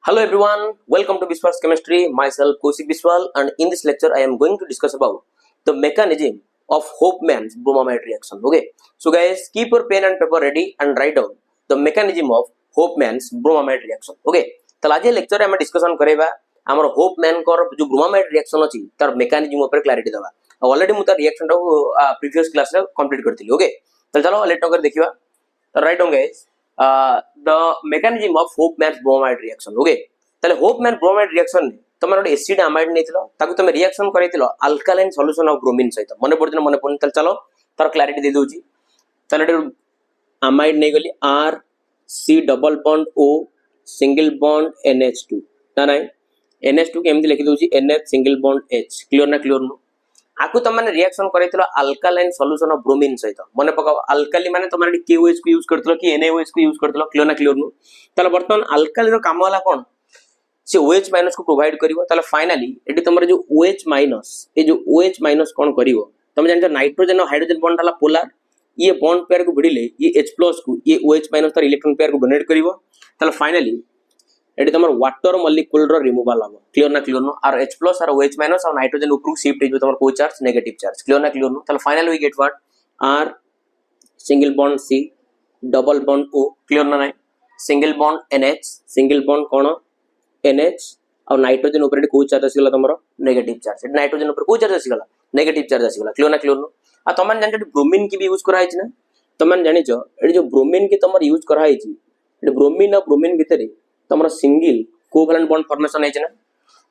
Hello everyone, welcome to Biswal's Chemistry. Myself Kaushik Biswal, and in this lecture I am going to discuss about the mechanism of Hofmann's bromamide reaction. Okay, so guys, keep your pen and paper ready and write down the mechanism of Hofmann's bromamide reaction. Okay, तो आज lecture में discussion करेबा हमर Hofmann कर जो bromamide reaction अछि तार mechanism ऊपर clarity देबा. ऑलरेडी मु तार रिएक्शन टा प्रीवियस क्लास रे कंप्लीट करथिली. ओके, तो चलो लेट नकर देखिबा. तो write down guys the mechanism of Hofmann's bromide reaction. Okay, ताले Hofmann bromide reaction ने तमर गोटे एसिड अमाइड नेथिलो ताकु तमे रिएक्शन करैतिलो अल्कालाइन सॉल्यूशन ऑफ ब्रोमीन सहित मने पड़छ मने पड़न. ताले चलो तार क्लैरिटी दे दोची. ताले अमाइड नै गली R C double bond O single bond NH2 ना नाही NH2 के एमदी लिखि दोची NH single bond H. Clear ना क्लियर नो आकु तमने रिएक्शन करैतिलो अल्कालाइन सॉल्यूशन ऑफ ब्रोमीन सहित मने पकाओ. अल्काली माने तमने KOH को यूज करतिलो कि NaOH को यूज करतिलो. क्लियर ना क्लियर नो ताले वर्तमान अल्काली रो काम वाला कोन से OH माइनस को प्रोवाइड करिवो. ताले फाइनली एटी तमर जो OH माइनस ए जो OH माइनस कोन करिवो तमे जान नाइट्रोजन और हाइड्रोजन बॉन्ड वाला पोलर ये बॉन्ड पेयर को भिड़िले ये H+ को ये OH माइनस तार इलेक्ट्रॉन पेयर को डोनेट करिवो. ताले फाइनली एटी तमर वाटर मॉलिक्यूल रो रिमूवल हबो. क्लियर ना क्लियर नो और H+ और OH माइनस और नाइट्रोजन ऊपर शिफ्ट हो तमर को चार्ज नेगेटिव चार्ज. क्लियर ना क्लियर नो ताले finally we get what R single bond C double bond O. Clear ना नाही single bond NH single bond कोन NH और नाइट्रोजन ऊपर को चार्ज आसीगला तमरो नेगेटिव चार्ज. नाइट्रोजन ऊपर को चार्ज आसीगला नेगेटिव चार्ज आसीगला. क्लियर ना क्लियर नो आ तमन जानि ब्रोमीन की भी यूज करा हिच ना तमन जानि छ एडी जो ब्रोमीन की तमर यूज करा हिच एडी ब्रोमीन और ब्रोमीन भितरे तमरो सिंगल कोवैलेंट बॉन्ड फॉर्मेशन हिच ना.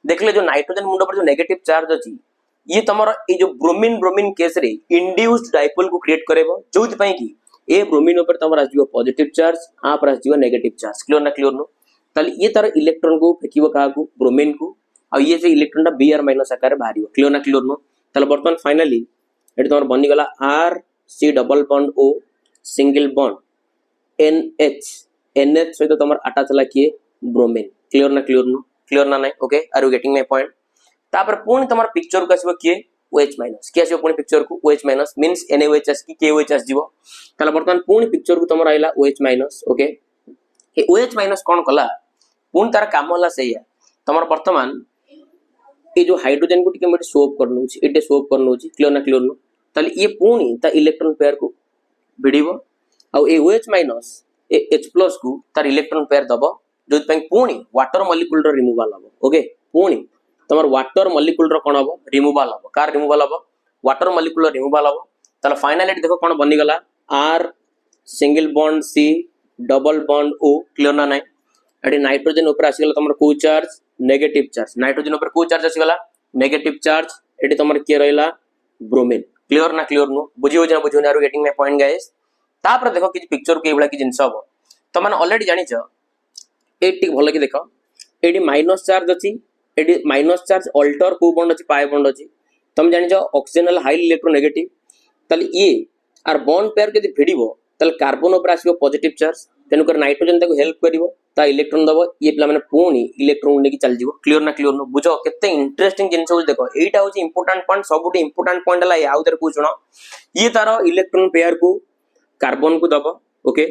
देखले जो नाइट्रोजन मुंड पर जो नेगेटिव चार्ज अछि ये तमरो ए जो ब्रोमीन ब्रोमीन केस रे इंड्यूस्ड डाइपोल को क्रिएट करेबो जोति पई की ए ब्रोमीन ऊपर तमर आसीबो पॉजिटिव चार्ज आ पर आसीबो नेगेटिव चार्ज. क्लियर ना क्लियर नो ताले ये तार इलेक्ट्रॉन को फेकिबो का को ब्रोमीन को आ ये से इलेक्ट्रॉन टा Br- आकार बाहरिबो. क्लियर ना क्लियर नो ताले वर्तमान फाइनली एटी तमर बनि गला R C double bond O single bond NH सहित तमर अटैच ला किए ब्रोमीन. क्लियर ना क्लियर नो क्लियर ना नाही. Okay, are you getting my point. तापर पुणी तमर पिक्चर को आसीबो किए OH- के आसीबो पुणी पिक्चर को OH- मींस NaOH की KOH आसीबो. ताले वर्तमान पुणी पिक्चर को तमर आइला OH-. ओके, ए OH- कोन कला पुणी तार काम होला सेया तमर वर्तमान ए जो हाइड्रोजन को टिके मटे सोप करनो छी एटे सोप करनो छी. क्लियर ना क्लियर नो ताले ये पुणी ता इलेक्ट्रॉन पेयर को भिड़िबो आ ए OH- ए H+ को तार इलेक्ट्रॉन पेयर दबो जोत पई पुणी वाटर मॉलिक्यूल रो रिमूवल हबो. ओके, पुणी तमर वाटर मॉलिक्यूल रो कोन हबो रिमूवल हबो. कार रिमूवल हबो वाटर मॉलिक्यूल रो रिमूवल हबो. ताले फाइनली देखो कोन बनि गला R single bond C double bond O. Clear ना नाही एडी नाइट्रोजन ऊपर आसीगला तमर को चार्ज नेगेटिव चार्ज. नाइट्रोजन ऊपर को चार्ज आसीगला नेगेटिव चार्ज एडी तमर के रहला ब्रोमीन. क्लियर ना क्लियर नो बुझियो जे बुझियो आरो गेटिंग माय पॉइंट गाइस. तापर देखो कि पिक्चर के एबला कि जिंस हबो त माने ऑलरेडी जानि छ ए टिक भलो कि देखो एडी माइनस चार्ज अछि एडी माइनस चार्ज अल्टर को बॉन्ड अछि पाई बॉन्ड अछि तुम जानि छ ऑक्सीजन हाई इलेक्ट्रोनेगेटिव तले ये आर बॉन्ड पेयर के भिड़िबो तले कार्बन ऊपर आसीबो पॉजिटिव चार्ज तेनु कर नाइट्रोजन ताको हेल्प करिवो ता इलेक्ट्रॉन दबो ये पिला माने पुणी इलेक्ट्रॉन लेके चल जीवो. क्लियर ना क्लियर नो बुझो केते इंटरेस्टिंग जिंस हो देखो एटा होची इंपोर्टेंट पॉइंट सबुटी इंपोर्टेंट पॉइंट ला आउ दर को सुनो ये तारो इलेक्ट्रॉन पेयर को कार्बन को दबो. ओके,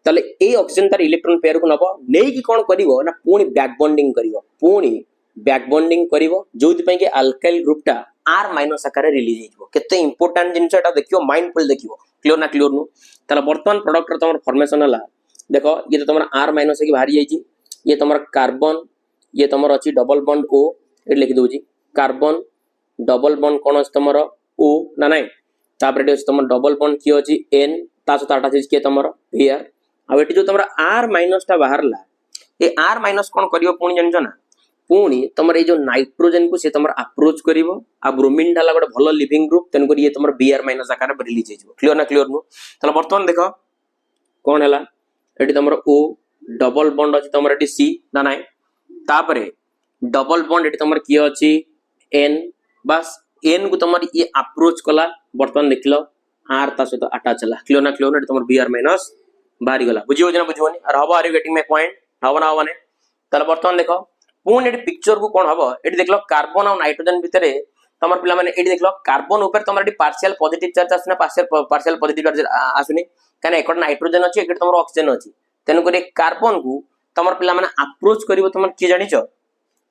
ताले ए ऑक्सीजन तार इलेक्ट्रॉन पेयर को नबो नेई की कोन करिवो ना पुणी बैक बॉन्डिंग करिवो. पुणी बैक बॉन्डिंग करिवो जोति पई के अल्काइल ग्रुप टा R- आकार रिलीज हिजबो. केते इंपोर्टेंट जिंस एटा देखियो माइंडफुल देखियो. क्लियर ना क्लियर नो ताले वर्तमान प्रोडक्ट रो तमर फॉर्मेशन हला देखो ये तो तमर R- की बाहरी जाई ये तमर कार्बन ये तमर अछि डबल बॉन्ड O ए लिखि दोजी कार्बन डबल बॉन्ड कोन अछि तमर O ना नाही तापर एटी अछि तमर डबल बॉन्ड की अछि N ता सो ताटा चीज के तमर Br आ एटी जो तमर R- टा बाहरला ए R- कोन करियो पुणी जन ना पुणी तमर ए जो नाइट्रोजन को से तमर अप्रोच करिवो आ ब्रोमीन डाला गोटे भलो लिविंग ग्रुप तन कर ये तमर Br- आकार रिलीज हिजबो. क्लियर ना क्लियर नो तले वर्तमान देखो कोन हला एटी तमर O डबल बॉन्ड अछि तमर एटी C ना नाही तापरे डबल बॉन्ड एटी तमर की अछि N बस N को तमर ये अप्रोच कला वर्तमान देखलो R ता सहित अटैच हला. क्लियर ना क्लियर एटी तमर Br- बाहरी गला. बुझियो जना बुझियोनी और हबो are you getting my point हबो ना हबो ने तले वर्तमान देखो पुणी एटी पिक्चर को कोन हबो एटी देखलो कार्बन और नाइट्रोजन भितरे तमर पिला माने एटी देखलो कार्बन ऊपर तमर एटी पार्शियल पॉजिटिव चार्ज आसना पार्शियल पॉजिटिव चार्ज आसुनी काने एकड नाइट्रोजन अछि एकड तमर ऑक्सीजन अछि तेनु करे कार्बन को तमर पिला माने अप्रोच करिवो तमर की जानिचो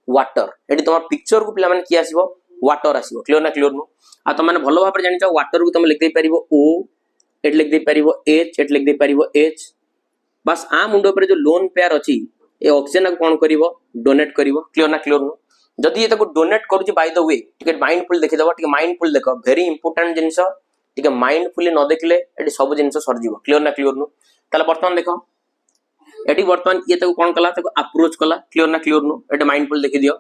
वाटर एटी तमर पिक्चर को पिला माने की आसीबो वाटर आसीबो क्लियर ना क्लियर नु आ तुम माने भलो भाबरे जानिचो वाटर को तुम लिख दे परिबो ओ एट लिख दे परिबो एच एट लिख दे परिबो एच बस आ मुंडो पर जो लोन पेयर अछि ए ऑक्सीजन को कोन करिवो डोनेट करिवो क्लियर ना क्लियर नु जदि ये डोनेट करूची बाय द वे टिके माइंडफुल देखि दबो टिके माइंडफुल देखो वेरी इंपोर्टेंट जिंस टिके माइंडफुली न देखले एटी सब जिंस सर जीवो क्लियर ना क्लियर नु ताले वर्तमान देखो एटी वर्तमान ये तको कोन कला तको अप्रोच कला क्लियर ना क्लियर नु एटी माइंडफुल देखि दियो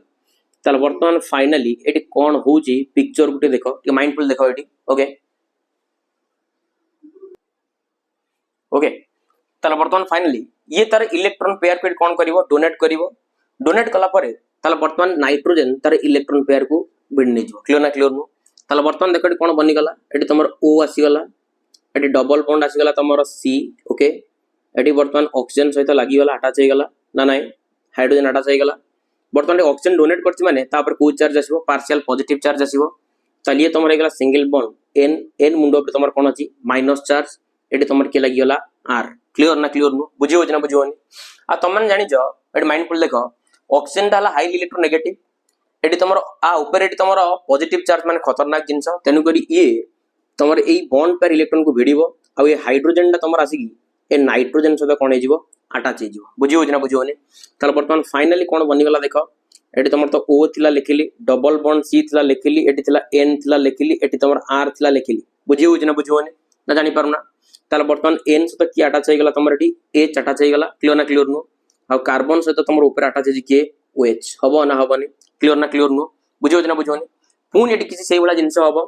ताले वर्तमान फाइनली एटी कोन होची पिक्चर गुटे देखो टिके माइंडफुल देखो एटी ओके ओके ताले वर्तमान फाइनली ये तार इलेक्ट्रॉन पेयर को कोन करिवो डोनेट कला परे ताले वर्तमान नाइट्रोजन तार इलेक्ट्रॉन पेयर को बिड नै जो क्लियर ना क्लियर नु ताले वर्तमान देखो कोन बनी गला एटी तमर O आसी गला एटी डबल बॉन्ड आसी गला तमर C ओके एटी वर्तमान ऑक्सीजन सहित लागि गला अटैच हे गला ना नाही हाइड्रोजन अटैच हे गला वर्तमान ऑक्सीजन डोनेट करछि माने तापर को चार्ज आसीबो पार्शियल पॉजिटिव चार्ज आसीबो ताली ये तमर हे गला सिंगल बॉन्ड N मुंडो पे तमर कोन अछि माइनस चार्ज एटी तमर के लागि गला R क्लियर ना क्लियर नु बुझियो जना बुझियोनी आ तमन जानि जो एटी माइंडफुल देखो ऑक्सीजन डाला हाईली इलेक्ट्रोनेगेटिव एटी तमर आ ऊपर एटी तमर पॉजिटिव चार्ज माने खतरनाक जिंस तेनु करी ये तमर एई बॉन्ड पर इलेक्ट्रॉन को भिड़िबो आ ये हाइड्रोजन डा तमर आसीगी ए नाइट्रोजन सहित कोन हे जिवो अटैच हे जिवो बुझियो जना बुझियोनी ताले वर्तमान फाइनली कोन बनि गला देखो एटी तमर तो O थिला लिखिली डबल बॉन्ड C थिला लिखिली एटी थिला N थिला लिखिली एटी तमर R थिला लिखिली बुझियो जना बुझियोनी ना जानि पारुना ताले वर्तमान N सहित की अटैच हे गला तमर एटी H अटैच हे गला क्लियर ना क्लियर नु आ कार्बन सहित तमर ऊपर अटैच हे कि OH हबो ना हबोनी क्लियर ना क्लियर नु बुझियो जना बुझियोनी पुन एटी किसी सेही वाला जिंस हबो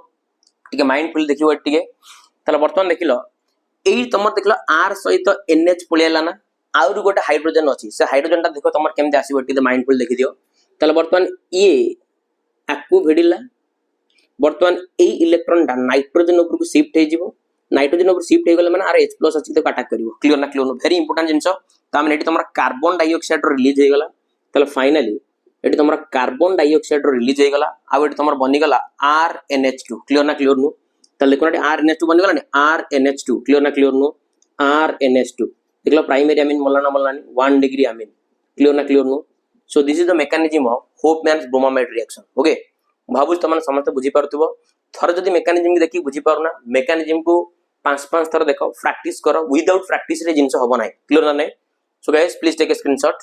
टिके माइंडफुल देखियो एटी टिके ताले वर्तमान देखिलो एई तमर देखिलो R सहित NH पळेला ना आउर गोटे हाइड्रोजन अछि से हाइड्रोजन ता देखो तमर केमते आसीबो एटी माइंडफुल देखि दियो ताले वर्तमान ये आकु भिडिला वर्तमान एई इलेक्ट्रॉन डा नाइट्रोजन ऊपर को शिफ्ट हे जिवो नाइट्रोजन ऊपर शिफ्ट हे गेले माने आर H+ अछि तो अटैक करिवो क्लियर ना क्लियर नो वेरी इंपोर्टेंट जिंस ता माने एटी तमर कार्बन डाइऑक्साइड रो रिलीज हे गेला ताले फाइनली एटी तमर कार्बन डाइऑक्साइड रो रिलीज हे गेला आ एटी तमर बनि गेला RNH2 क्लियर ना क्लियर नु ताले कोन एटी RNH2 बनि गेला ने RNH2 क्लियर ना क्लियर नु RNH2 देखलो प्राइमरी अमीन मोलाना मोलानी 1 डिग्री अमीन क्लियर ना क्लियर नु so this is the mechanism of Hofmann's bromamide reaction okay भाबु तमन समस्त बुझी पारथुबो थर जदी मेकानिज्म देखि बुझी पारुना मेकानिज्म को 5 थर देखो प्रैक्टिस करो विदाउट प्रैक्टिस रे जिंस होबो नाही क्लियर ना नाही so guys please take a screenshot